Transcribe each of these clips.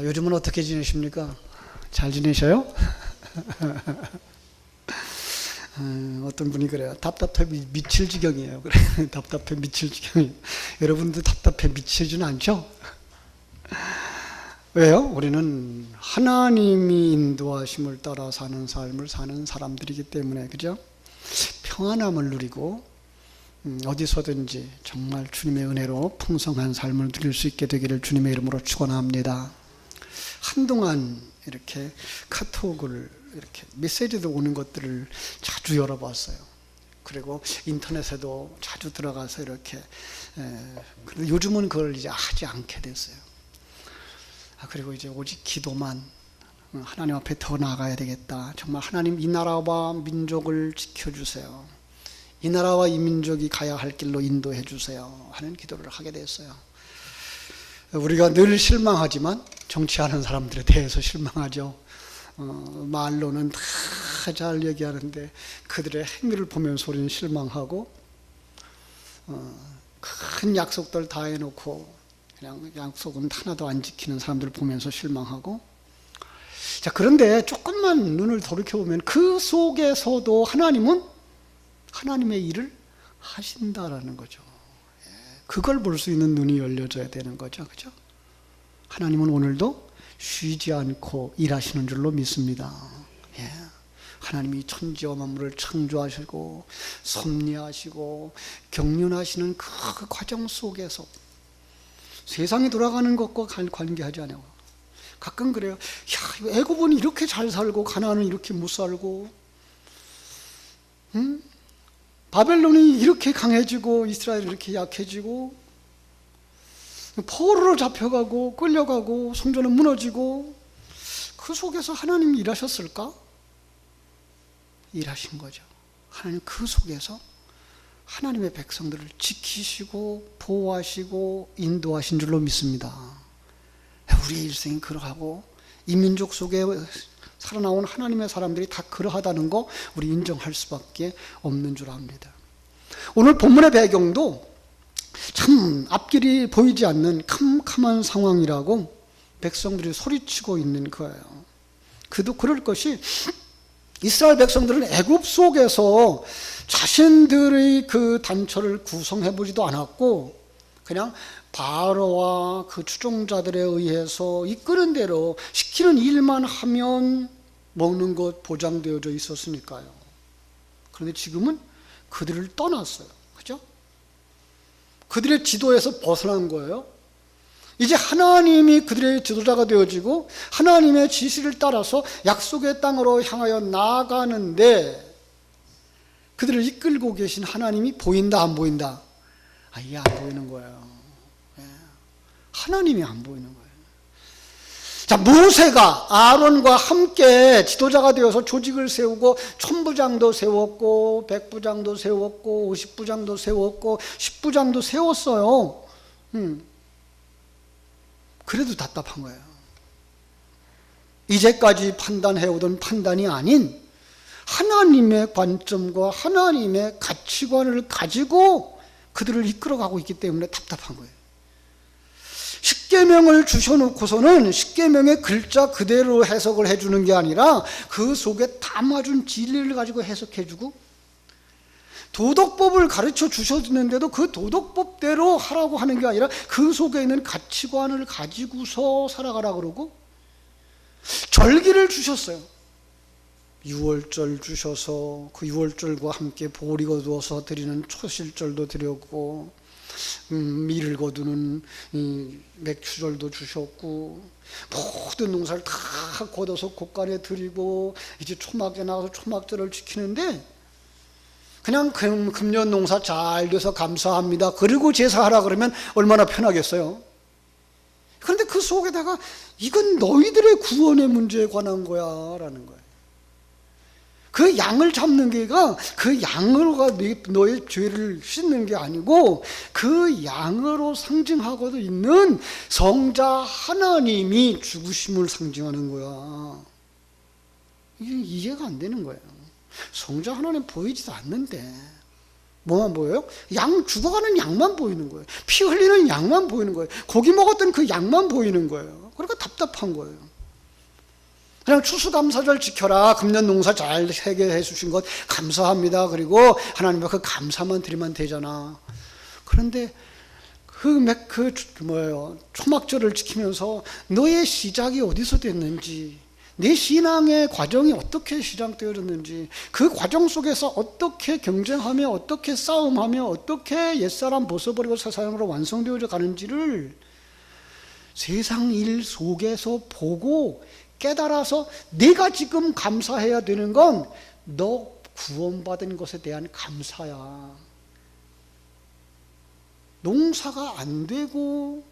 요즘은 어떻게 지내십니까? 잘 지내셔요? 어떤 분이 그래요. 답답해 미칠 지경이에요. 그래. 답답해 미칠 지경이에요. 여러분도 답답해 미치진 않죠? 왜요? 우리는 하나님이 인도하심을 따라 사는 삶을 사는 사람들이기 때문에, 그죠? 평안함을 누리고 어디서든지 정말 주님의 은혜로 풍성한 삶을 누릴 수 있게 되기를 주님의 이름으로 축원합니다. 한동안 이렇게 카톡을 이렇게 메시지도 오는 것들을 자주 열어봤어요. 그리고 인터넷에도 자주 들어가서 이렇게 그런데 요즘은 그걸 이제 하지 않게 됐어요. 그리고 이제 오직 기도만, 하나님 앞에 더 나아가야 되겠다. 정말 하나님 이 나라와 민족을 지켜주세요. 이 나라와 이 민족이 가야 할 길로 인도해 주세요 하는 기도를 하게 됐어요. 우리가 늘 실망하지만 정치하는 사람들에 대해서 실망하죠. 말로는 다 잘 얘기하는데 그들의 행위를 보면서 우리는 실망하고, 큰 약속들 다 해놓고 그냥 약속은 하나도 안 지키는 사람들 보면서 실망하고. 자, 그런데 조금만 눈을 돌이켜보면 그 속에서도 하나님은 하나님의 일을 하신다라는 거죠. 그걸 볼 수 있는 눈이 열려져야 되는 거죠. 그죠? 하나님은 오늘도 쉬지 않고 일하시는 줄로 믿습니다. 하나님이 천지와 만물을 창조하시고 섭리하시고 경륜하시는 그 과정 속에서 세상이 돌아가는 것과 관계하지 않아요. 가끔 그래요. 야, 애굽은 이렇게 잘 살고 가나안은 이렇게 못 살고, 바벨론이 이렇게 강해지고 이스라엘이 이렇게 약해지고, 포로로 잡혀가고 끌려가고 성전은 무너지고, 그 속에서 하나님이 일하셨을까? 일하신 거죠. 하나님 그 속에서 하나님의 백성들을 지키시고 보호하시고 인도하신 줄로 믿습니다. 우리의 일생이 그러하고 이 민족 속에 살아나온 하나님의 사람들이 다 그러하다는 거 우리 인정할 수밖에 없는 줄 압니다. 오늘 본문의 배경도 참 앞길이 보이지 않는 캄캄한 상황이라고 백성들이 소리치고 있는 거예요. 그럴 것이, 이스라엘 백성들은 애굽 속에서 자신들의 그 단처를 구성해 보지도 않았고, 그냥 바로와 그 추종자들에 의해서 이끄는 대로 시키는 일만 하면 먹는 것 보장되어져 있었으니까요. 그런데 지금은 그들을 떠났어요. 그죠? 그들의 지도에서 벗어난 거예요. 이제 하나님이 그들의 지도자가 되어지고 하나님의 지시를 따라서 약속의 땅으로 향하여 나아가는데, 그들을 이끌고 계신 하나님이 보인다 안 보인다? 아예 안 보이는 거예요. 하나님이 안 보이는 거예요. 자, 모세가 아론과 함께 지도자가 되어서 조직을 세우고 천부장도 세웠고 백부장도 세웠고 50부장도 세웠고 10부장도 세웠어요. 그래도 답답한 거예요. 이제까지 판단해오던 판단이 아닌 하나님의 관점과 하나님의 가치관을 가지고 그들을 이끌어가고 있기 때문에 답답한 거예요. 십계명을 주셔놓고서는 십계명의 글자 그대로 해석을 해주는 게 아니라 그 속에 담아준 진리를 가지고 해석해주고, 도덕법을 가르쳐 주셨는데도 그 도덕법대로 하라고 하는 게 아니라 그 속에 있는 가치관을 가지고서 살아가라 그러고, 절기를 주셨어요. 유월절 주셔서 그 유월절과 함께 보리 거두어서 드리는 초실절도 드렸고, 밀을 거두는 맥추절도 주셨고, 모든 농사를 다 걷어서 곳간에 드리고, 이제 초막에 나가서 초막절을 지키는데, 그냥 금년 농사 잘 돼서 감사합니다 그리고 제사하라 그러면 얼마나 편하겠어요. 그런데 그 속에다가 이건 너희들의 구원의 문제에 관한 거야 라는 거예요. 그 양을 잡는 게가 그 양으로가 너의 죄를 씻는 게 아니고, 그 양으로 상징하고도 있는 성자 하나님이 죽으심을 상징하는 거야. 이게 이해가 안 되는 거예요. 성자 하나님 보이지도 않는데 뭐만 보여요? 양, 죽어가는 양만 보이는 거예요. 피 흘리는 양만 보이는 거예요. 고기 먹었던 그 양만 보이는 거예요. 그러니까 답답한 거예요. 그냥 추수감사절 지켜라. 금년 농사 잘 해결해 주신 것 감사합니다. 그리고 하나님께 그 감사만 드리면 되잖아. 그런데 초막절을 지키면서 너의 시작이 어디서 됐는지, 내 신앙의 과정이 어떻게 시작되었는지, 그 과정 속에서 어떻게 경쟁하며, 어떻게 싸움하며, 어떻게 옛사람 벗어버리고 새 사람으로 완성되어져 가는지를 세상 일 속에서 보고 깨달아서 내가 지금 감사해야 되는 건 너 구원받은 것에 대한 감사야. 농사가 안 되고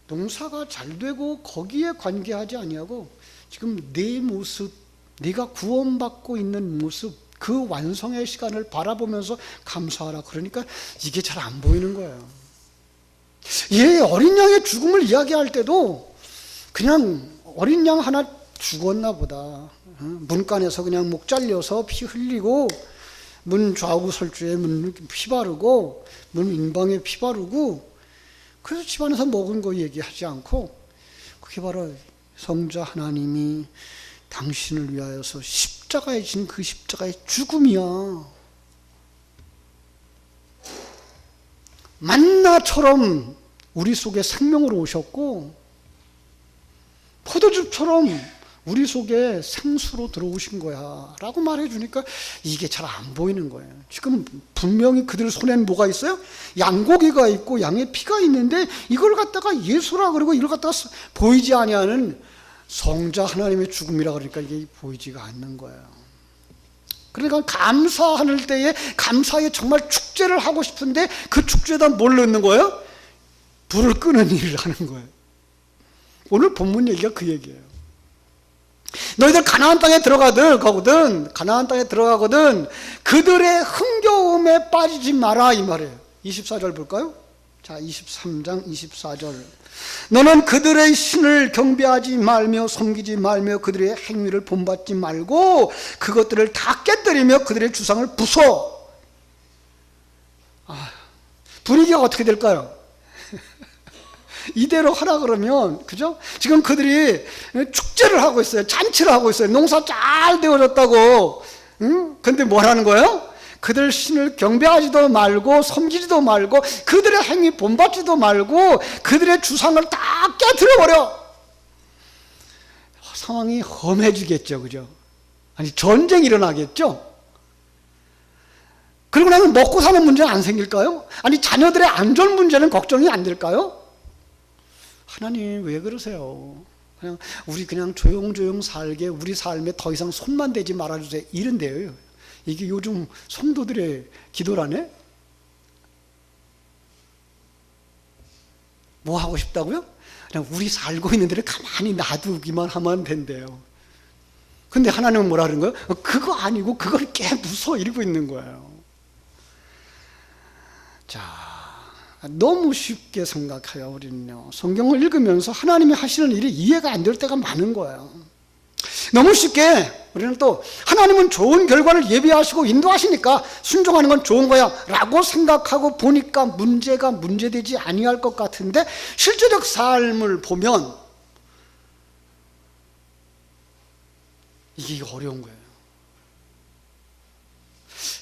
농사가 잘 되고 거기에 관계하지 아니하고 지금 내 모습, 내가 구원받고 있는 모습, 그 완성의 시간을 바라보면서 감사하라. 그러니까 이게 잘 안 보이는 거예요. 어린 양의 죽음을 이야기할 때도 그냥 어린 양 하나 죽었나 보다. 문간에서 그냥 목 잘려서 피 흘리고, 문 좌우 설주에 피 바르고, 문 인방에 피 바르고, 그래서 집안에서 먹은 거 얘기하지 않고, 그게 바로 성자 하나님이 당신을 위하여서 십자가에 진 그 십자가의 죽음이야. 만나처럼 우리 속에 생명으로 오셨고, 포도즙처럼 우리 속에 생수로 들어오신 거야 라고 말해주니까 이게 잘 안 보이는 거예요. 지금 분명히 그들 손에는 뭐가 있어요? 양고기가 있고 양의 피가 있는데 이걸 갖다가 예수라 그러고 이걸 갖다가 보이지 아니하는 성자 하나님의 죽음이라 그러니까 이게 보이지가 않는 거예요. 그러니까 감사할 때에 감사에 정말 축제를 하고 싶은데 그 축제에다 뭘 넣는 거예요? 불을 끄는 일을 하는 거예요. 오늘 본문 얘기가 그 얘기예요. 너희들 가나안 땅에 들어가거든 그들의 흥겨움에 빠지지 마라 이 말이에요. 24절 볼까요? 자, 23장 24절. 너는 그들의 신을 경배하지 말며 섬기지 말며 그들의 행위를 본받지 말고 그것들을 다 깨뜨리며 그들의 주상을 부숴. 분위기가 어떻게 될까요? 이대로 하라 그러면, 그죠? 지금 그들이 축제를 하고 있어요. 잔치를 하고 있어요. 농사 잘 되어졌다고. 근데 뭘 하는 거예요? 그들 신을 경배하지도 말고 섬기지도 말고 그들의 행위 본받지도 말고 그들의 주상을 다 깨트려버려. 상황이 험해지겠죠. 그죠? 아니, 전쟁이 일어나겠죠? 그리고 나면 먹고 사는 문제는 안 생길까요? 아니, 자녀들의 안전 문제는 걱정이 안 될까요? 하나님 왜 그러세요? 우리 그냥 조용조용 살게, 우리 삶에 더 이상 손만 대지 말아주세요. 이런데요. 이게 요즘 성도들의 기도라네? 뭐 하고 싶다고요? 그냥 우리 살고 있는 데를 가만히 놔두기만 하면 된대요. 근데 하나님은 뭐라 그러는 거예요? 그거 아니고 그걸 깨 부숴 이러고 있는 거예요. 자, 너무 쉽게 생각해요. 우리는요, 성경을 읽으면서 하나님이 하시는 일이 이해가 안 될 때가 많은 거예요. 너무 쉽게 우리는 또 하나님은 좋은 결과를 예비하시고 인도하시니까 순종하는 건 좋은 거야 라고 생각하고 보니까 문제가 문제되지 아니할 것 같은데 실제적 삶을 보면 이게 어려운 거예요.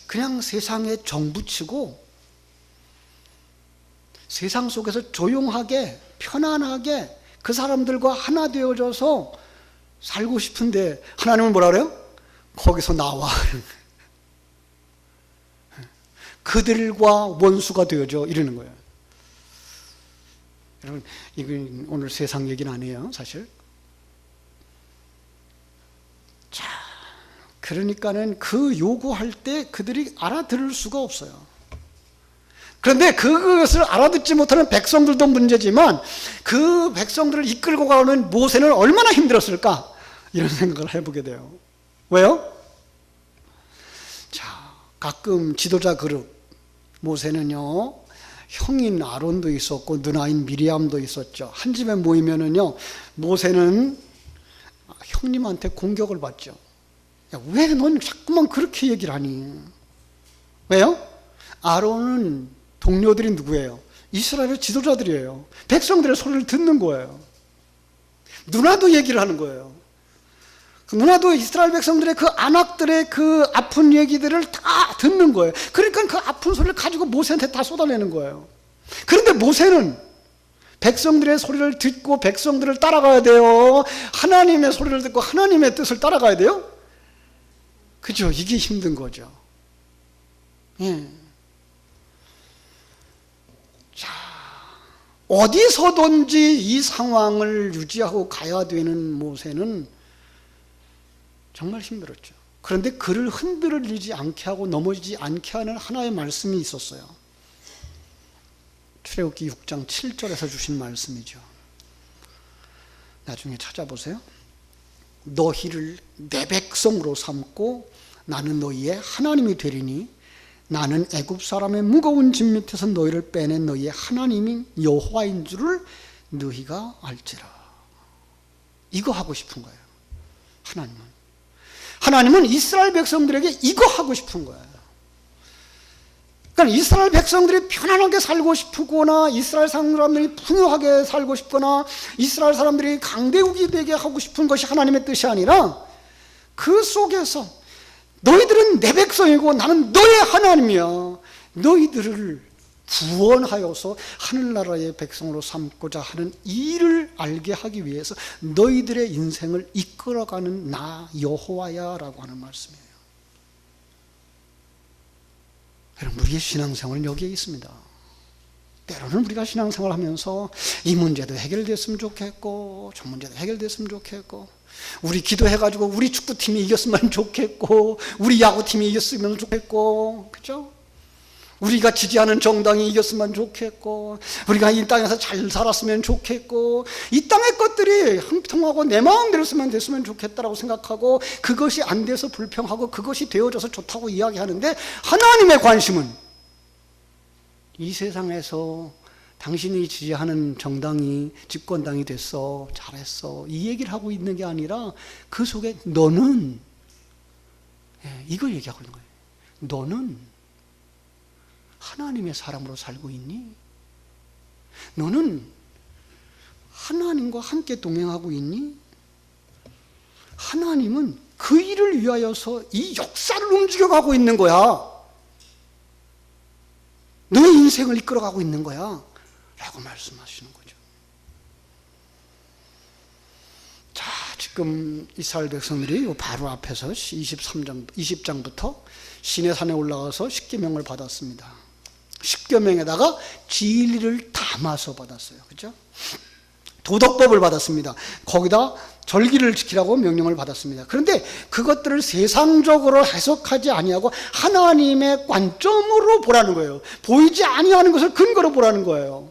그냥 세상에 정붙이고 세상 속에서 조용하게 편안하게 그 사람들과 하나 되어져서 살고 싶은데 하나님은 뭐라 그래요? 거기서 나와. 그들과 원수가 되어져 이러는 거예요. 여러분, 이건 오늘 세상 얘기는 아니에요, 사실. 자, 그러니까는 그 요구할 때 그들이 알아들을 수가 없어요. 그런데 그것을 알아듣지 못하는 백성들도 문제지만 그 백성들을 이끌고 가는 모세는 얼마나 힘들었을까? 이런 생각을 해보게 돼요. 왜요? 자, 가끔 지도자 그룹, 모세는요, 형인 아론도 있었고 누나인 미리암도 있었죠. 한 집에 모이면은요, 모세는 형님한테 공격을 받죠. 야, 왜 넌 자꾸만 그렇게 얘기를 하니? 왜요? 아론은 동료들이 누구예요? 이스라엘의 지도자들이에요. 백성들의 소리를 듣는 거예요. 누나도 얘기를 하는 거예요. 누나도 이스라엘 백성들의 그 안악들의 그 아픈 얘기들을 다 듣는 거예요. 그러니까 그 아픈 소리를 가지고 모세한테 다 쏟아내는 거예요. 그런데 모세는 백성들의 소리를 듣고 백성들을 따라가야 돼요. 하나님의 소리를 듣고 하나님의 뜻을 따라가야 돼요. 그죠? 이게 힘든 거죠. 예. 자, 어디서든지 이 상황을 유지하고 가야 되는 모세는 정말 힘들었죠. 그런데 그를 흔들리지 않게 하고 넘어지지 않게 하는 하나의 말씀이 있었어요. 출애굽기 6장 7절에서 주신 말씀이죠. 나중에 찾아보세요. 너희를 내 백성으로 삼고 나는 너희의 하나님이 되리니 나는 애굽 사람의 무거운 짐 밑에서 너희를 빼낸 너희의 하나님인 여호와인 줄을 너희가 알지라. 이거 하고 싶은 거예요. 하나님은 이스라엘 백성들에게 이거 하고 싶은 거예요. 그러니까 이스라엘 백성들이 편안하게 살고 싶거나 이스라엘 사람들이 풍요하게 살고 싶거나 이스라엘 사람들이 강대국이 되게 하고 싶은 것이 하나님의 뜻이 아니라 그 속에서 너희들은 내 백성이고 나는 너의 하나님이야. 너희들을 구원하여서 하늘나라의 백성으로 삼고자 하는 일을 알게 하기 위해서 너희들의 인생을 이끌어가는 나 여호와야 라고 하는 말씀이에요. 여러분, 우리의 신앙생활은 여기에 있습니다. 때로는 우리가 신앙생활을 하면서 이 문제도 해결됐으면 좋겠고 저 문제도 해결됐으면 좋겠고 우리 기도해가지고 우리 축구팀이 이겼으면 좋겠고 우리 야구팀이 이겼으면 좋겠고, 그죠? 우리가 지지하는 정당이 이겼으면 좋겠고 우리가 이 땅에서 잘 살았으면 좋겠고 이 땅의 것들이 형통하고 내 마음대로 됐으면 좋겠다라고 생각하고 그것이 안 돼서 불평하고 그것이 되어져서 좋다고 이야기하는데 하나님의 관심은 이 세상에서 당신이 지지하는 정당이 집권당이 됐어, 잘했어, 이 얘기를 하고 있는 게 아니라 그 속에 너는, 이걸 얘기하고 있는 거예요. 너는 하나님의 사람으로 살고 있니? 너는 하나님과 함께 동행하고 있니? 하나님은 그 일을 위하여서 이 역사를 움직여가고 있는 거야. 너의 인생을 이끌어가고 있는 거야 라고 말씀하시는 거죠. 자, 지금 이스라엘 백성들이 바로 앞에서 20장부터 시내산에 올라가서 십계명을 받았습니다. 십계명에다가 진리를 담아서 받았어요. 그렇죠? 도덕법을 받았습니다. 거기다 절기를 지키라고 명령을 받았습니다. 그런데 그것들을 세상적으로 해석하지 아니하고 하나님의 관점으로 보라는 거예요. 보이지 아니하는 것을 근거로 보라는 거예요.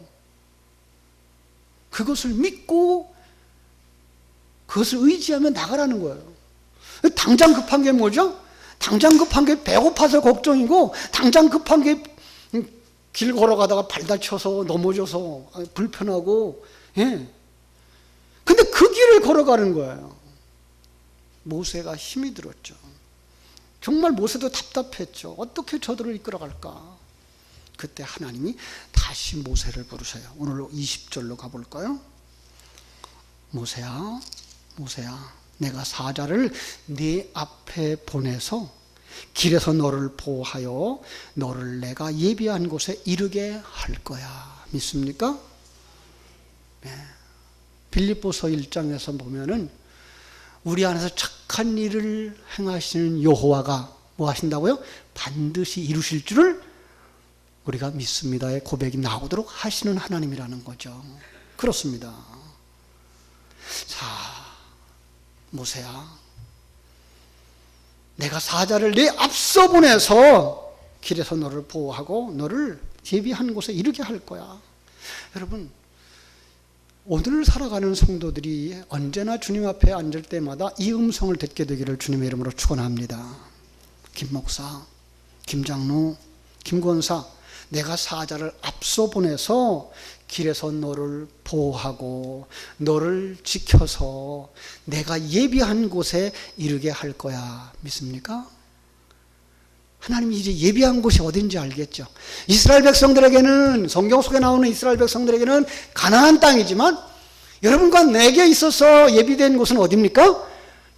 그것을 믿고 그것을 의지하며 나가라는 거예요. 당장 급한 게 뭐죠? 당장 급한 게 배고파서 걱정이고 당장 급한 게 길 걸어가다가 발 다쳐서 넘어져서 불편하고, 예. 근데 그 길을 걸어가는 거예요. 모세가 힘이 들었죠. 정말 모세도 답답했죠. 어떻게 저들을 이끌어갈까? 그때 하나님이 다시 모세를 부르셔요. 오늘 20절로 가볼까요? 모세야, 모세야, 내가 사자를 네 앞에 보내서 길에서 너를 보호하여 너를 내가 예비한 곳에 이르게 할 거야. 믿습니까? 네. 빌립보서 1장에서 보면은 우리 안에서 착한 일을 행하시는 여호와가 뭐 하신다고요? 반드시 이루실 줄을 우리가 믿습니다의 고백이 나오도록 하시는 하나님이라는 거죠. 그렇습니다. 자, 모세야, 내가 사자를 네 앞서 보내서 길에서 너를 보호하고 너를 예비한 곳에 이르게 할 거야. 여러분, 오늘 살아가는 성도들이 언제나 주님 앞에 앉을 때마다 이 음성을 듣게 되기를 주님의 이름으로 축원합니다. 김 목사, 김 장로, 김 권사, 내가 사자를 앞서 보내서 길에서 너를 보호하고 너를 지켜서 내가 예비한 곳에 이르게 할 거야. 믿습니까? 하나님이 이제 예비한 곳이 어딘지 알겠죠. 이스라엘 백성들에게는, 성경 속에 나오는 이스라엘 백성들에게는 가나안 땅이지만 여러분과 내게 있어서 예비된 곳은 어디입니까?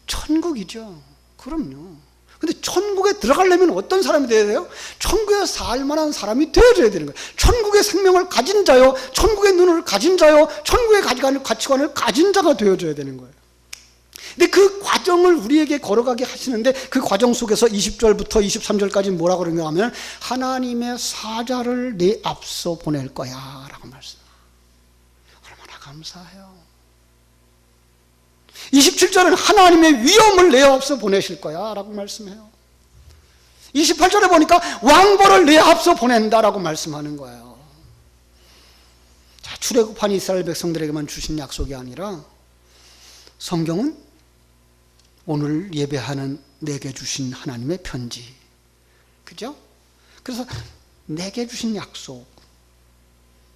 천국이죠. 그럼요. 근데 천국에 들어가려면 어떤 사람이 되어야 돼요? 천국에 살 만한 사람이 되어줘야 되는 거예요. 천국의 생명을 가진 자요, 천국의 눈을 가진 자요, 천국의 가치관을 가진 자가 되어줘야 되는 거예요. 근데 그 과정을 우리에게 걸어가게 하시는데, 그 과정 속에서 20절부터 23절까지 뭐라고 그러냐 하면, 하나님의 사자를 내 앞서 보낼 거야 라고 말씀. 얼마나 감사해요. 27절은 하나님의 위엄을 내 앞서 보내실 거야 라고 말씀해요. 28절에 보니까 왕벌을 내 앞서 보낸다라고 말씀하는 거예요. 자, 출애굽한 이스라엘 백성들에게만 주신 약속이 아니라 성경은 오늘 예배하는 내게 주신 하나님의 편지, 그죠? 그래서 내게 주신 약속,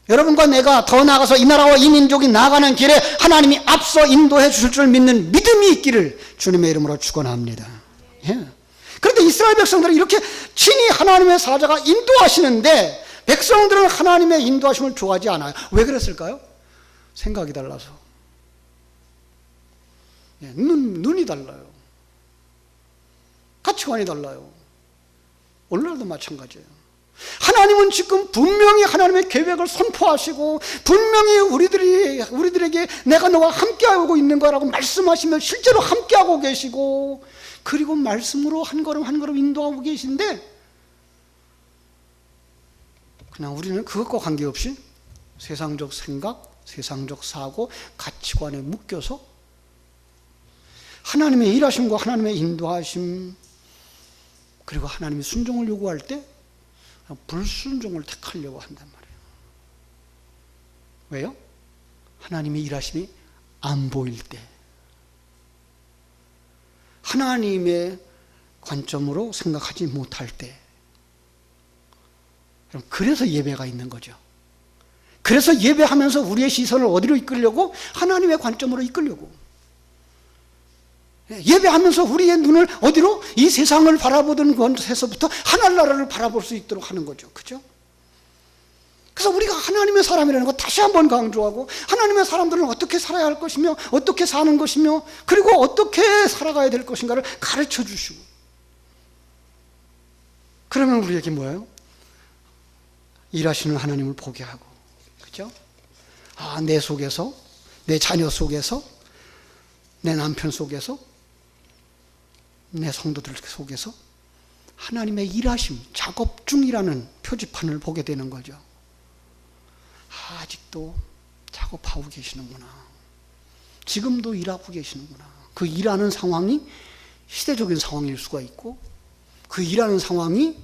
여러분과 내가 더 나아가서 이 나라와 이 민족이 나아가는 길에 하나님이 앞서 인도해 주실 줄 믿는 믿음이 있기를 주님의 이름으로 축원합니다. 예. 그런데 이스라엘 백성들은 이렇게 친히 하나님의 사자가 인도하시는데, 백성들은 하나님의 인도하심을 좋아하지 않아요. 왜 그랬을까요? 생각이 달라서. 예, 눈이 달라요. 가치관이 달라요. 오늘날도 마찬가지예요. 하나님은 지금 분명히 하나님의 계획을 선포하시고, 분명히 우리들에게 내가 너와 함께하고 있는 거라고 말씀하시며 실제로 함께하고 계시고, 그리고 말씀으로 한 걸음 한 걸음 인도하고 계신데, 그냥 우리는 그것과 관계없이 세상적 생각, 세상적 사고, 가치관에 묶여서 하나님의 일하심과 하나님의 인도하심, 그리고 하나님의 순종을 요구할 때 불순종을 택하려고 한단 말이에요. 왜요? 하나님의 일하심이 안 보일 때, 하나님의 관점으로 생각하지 못할 때, 그래서 예배가 있는 거죠. 그래서 예배하면서 우리의 시선을 어디로 이끌려고? 하나님의 관점으로 이끌려고. 예배하면서 우리의 눈을 어디로? 이 세상을 바라보던 것에서부터 하늘나라를 바라볼 수 있도록 하는 거죠. 그죠? 그래서 우리가 하나님의 사람이라는 거 다시 한번 강조하고, 하나님의 사람들은 어떻게 살아야 할 것이며, 어떻게 사는 것이며, 그리고 어떻게 살아가야 될 것인가를 가르쳐 주시고, 그러면 우리에게 뭐예요? 일하시는 하나님을 보게 하고, 그죠? 아, 내 속에서, 내 자녀 속에서, 내 남편 속에서, 내 성도들 속에서 하나님의 일하심, 작업 중이라는 표지판을 보게 되는 거죠. 아, 아직도 작업하고 계시는구나. 지금도 일하고 계시는구나. 그 일하는 상황이 시대적인 상황일 수가 있고, 그 일하는 상황이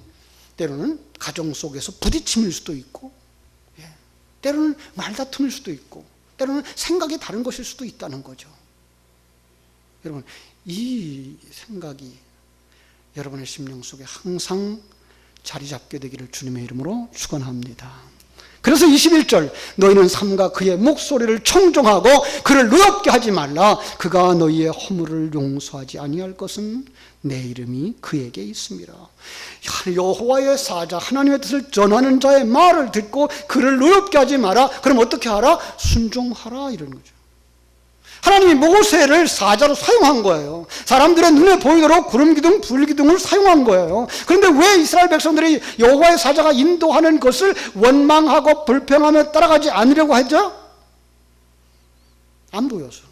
때로는 가정 속에서 부딪힘일 수도 있고, 때로는 말다툼일 수도 있고, 때로는 생각이 다른 것일 수도 있다는 거죠. 여러분, 이 생각이 여러분의 심령 속에 항상 자리 잡게 되기를 주님의 이름으로 축원합니다. 그래서 21절, 너희는 삼가 그의 목소리를 청종하고 그를 노엽게 하지 말라. 그가 너희의 허물을 용서하지 아니할 것은 내 이름이 그에게 있습니다. 여호와의 사자, 하나님의 뜻을 전하는 자의 말을 듣고 그를 노엽게 하지 마라. 그럼 어떻게 하라? 순종하라, 이런 거죠. 하나님이 모세를 사자로 사용한 거예요. 사람들의 눈에 보이도록 구름기둥, 불기둥을 사용한 거예요. 그런데 왜 이스라엘 백성들이 여호와의 사자가 인도하는 것을 원망하고 불평하며 따라가지 않으려고 했죠? 안 보여서.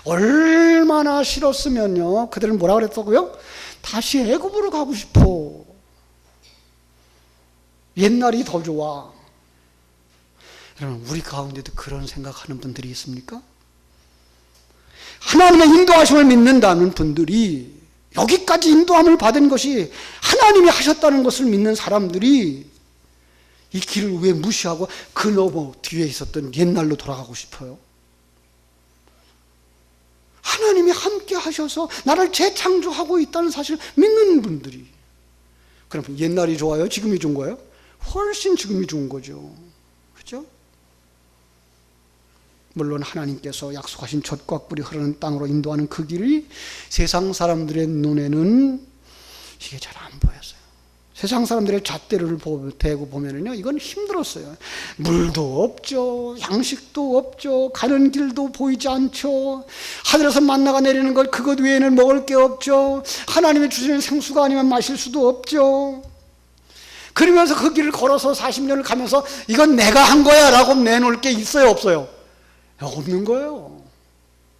얼마나 싫었으면요, 그들은 뭐라 그랬다고요? 다시 애굽으로 가고 싶어. 옛날이 더 좋아. 여러분, 우리 가운데도 그런 생각하는 분들이 있습니까? 하나님의 인도하심을 믿는다는 분들이, 여기까지 인도함을 받은 것이 하나님이 하셨다는 것을 믿는 사람들이 이 길을 왜 무시하고 그 너머 뒤에 있었던 옛날로 돌아가고 싶어요? 하나님이 함께 하셔서 나를 재창조하고 있다는 사실을 믿는 분들이, 그럼 옛날이 좋아요? 지금이 좋은 거예요? 훨씬 지금이 좋은 거죠. 그렇죠? 물론 하나님께서 약속하신 젖과 꿀이 흐르는 땅으로 인도하는 그 길이 세상 사람들의 눈에는 이게 잘 안 보였어요. 세상 사람들의 잣대를 대고 보면은요, 이건 힘들었어요. 물도 없죠. 양식도 없죠. 가는 길도 보이지 않죠. 하늘에서 만나가 내리는 것, 그것 외에는 먹을 게 없죠. 하나님이 주시는 생수가 아니면 마실 수도 없죠. 그러면서 그 길을 걸어서 40년을 가면서 이건 내가 한 거야 라고 내놓을 게 있어요, 없어요? 없는 거예요.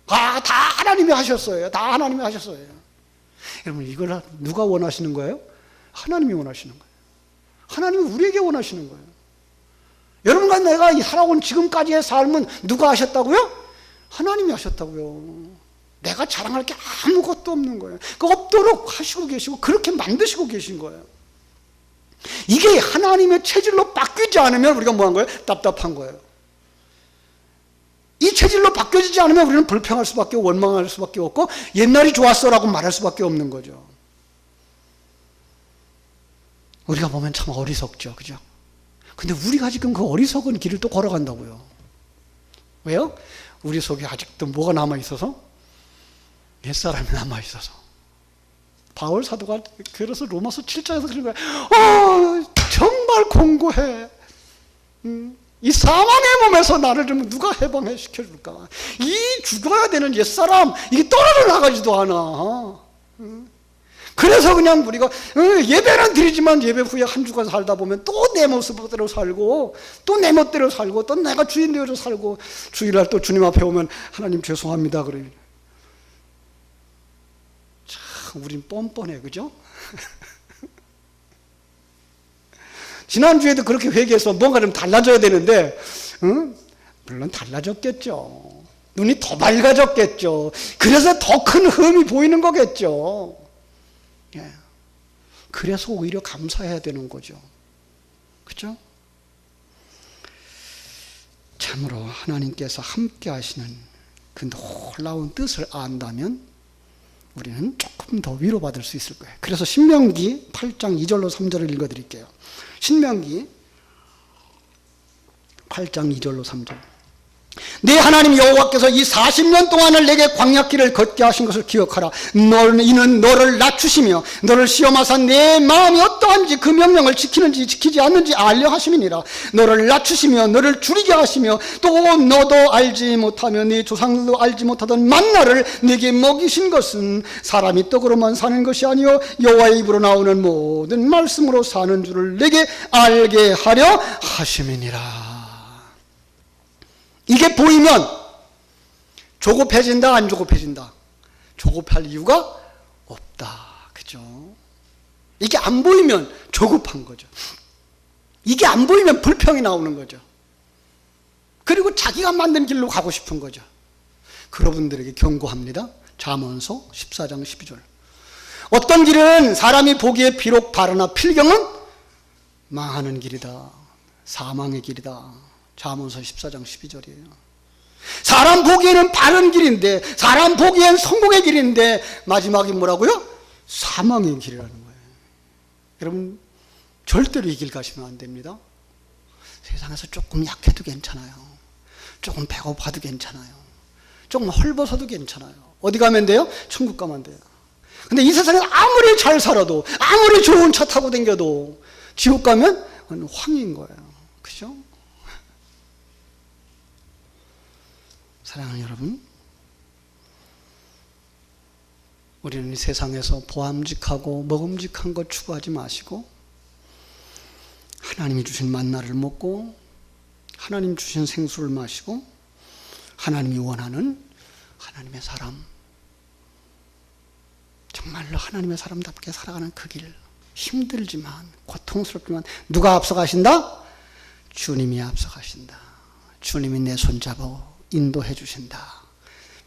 다 하나님이 하셨어요. 다 하나님이 하셨어요. 여러분, 이걸 누가 원하시는 거예요? 하나님이 원하시는 거예요. 하나님이 우리에게 원하시는 거예요. 여러분과 내가 살아온 지금까지의 삶은 누가 하셨다고요? 하나님이 하셨다고요. 내가 자랑할 게 아무것도 없는 거예요. 그 없도록 하시고 계시고 그렇게 만드시고 계신 거예요. 이게 하나님의 체질로 바뀌지 않으면 우리가 뭐 한 거예요? 답답한 거예요. 이 체질로 바뀌어지지 않으면 우리는 불평할 수밖에, 원망할 수밖에 없고 옛날이 좋았어라고 말할 수밖에 없는 거죠. 우리가 보면 참 어리석죠, 그죠? 근데 우리가 지금 그 어리석은 길을 또 걸어간다고요. 왜요? 우리 속에 아직도 뭐가 남아있어서? 옛사람이 남아있어서. 바울 사도가 그래서 로마서 7장에서 그런 거예요. 정말 공고해. 이 사망의 몸에서 나를 좀 누가 해방해 시켜줄까? 이 죽어야 되는 옛사람, 이게 떨어져 나가지도 않아. 그래서 그냥 우리가 예배는 드리지만 예배 후에 한 주간 살다 보면 또 내 모습대로 살고 또 내 멋대로 살고 또 내가 주인 되어서 살고 주일날 또 주님 앞에 오면 하나님 죄송합니다 그래. 참 우린 뻔뻔해, 그죠? 지난주에도 그렇게 회개해서 뭔가 좀 달라져야 되는데 물론 달라졌겠죠. 눈이 더 밝아졌겠죠. 그래서 더 큰 흠이 보이는 거겠죠. 예. 그래서 오히려 감사해야 되는 거죠. 그렇죠? 참으로 하나님께서 함께 하시는 그 놀라운 뜻을 안다면 우리는 조금 더 위로받을 수 있을 거예요. 그래서 신명기 8장 2절로 3절을 읽어드릴게요. 신명기 8장 2절로 3절. 네 하나님 여호와께서 이 40년 동안을 내게 광야길을 걷게 하신 것을 기억하라. 이는 너를 낮추시며 너를 시험하사 내 마음이 어떠한지 그 명령을 지키는지 지키지 않는지 알려 하심이니라. 너를 낮추시며 너를 줄이게 하시며 또 너도 알지 못하며 네 조상들도 알지 못하던 만나를 네게 먹이신 것은 사람이 떡으로만 사는 것이 아니요 여호와의 입으로 나오는 모든 말씀으로 사는 줄을 내게 알게 하려 하심이니라. 이게 보이면 조급해진다, 안 조급해진다? 조급할 이유가 없다. 그죠? 이게 안 보이면 조급한 거죠. 이게 안 보이면 불평이 나오는 거죠. 그리고 자기가 만든 길로 가고 싶은 거죠. 그러분들에게 경고합니다. 잠언서 14장 12절. 어떤 길은 사람이 보기에 비록 바르나 필경은 망하는 길이다. 사망의 길이다. 잠언서 14장 12절이에요. 사람 보기에는 바른 길인데, 사람 보기엔 성공의 길인데 마지막이 뭐라고요? 사망의 길이라는 거예요. 여러분 절대로 이 길 가시면 안 됩니다. 세상에서 조금 약해도 괜찮아요. 조금 배고파도 괜찮아요. 조금 헐벗어도 괜찮아요. 어디 가면 돼요? 천국 가면 돼요. 근데 이 세상에 아무리 잘 살아도, 아무리 좋은 차 타고 다녀도 지옥 가면 황인 거예요. 그죠? 사랑하는 여러분, 우리는 이 세상에서 보암직하고 먹음직한 것 추구하지 마시고 하나님이 주신 만나를 먹고 하나님 주신 생수를 마시고 하나님이 원하는 하나님의 사람, 정말로 하나님의 사람답게 살아가는 그 길, 힘들지만 고통스럽지만 누가 앞서가신다? 주님이 앞서가신다. 주님이 내 손잡아 인도해 주신다.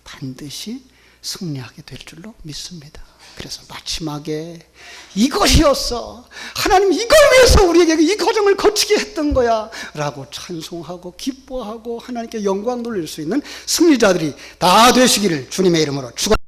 반드시 승리하게 될 줄로 믿습니다. 그래서 마지막에 이것이었어. 하나님 이걸 위해서 우리에게 이 과정을 거치게 했던 거야 라고 찬송하고 기뻐하고 하나님께 영광 돌릴 수 있는 승리자들이 다 되시기를 주님의 이름으로 축원합니다.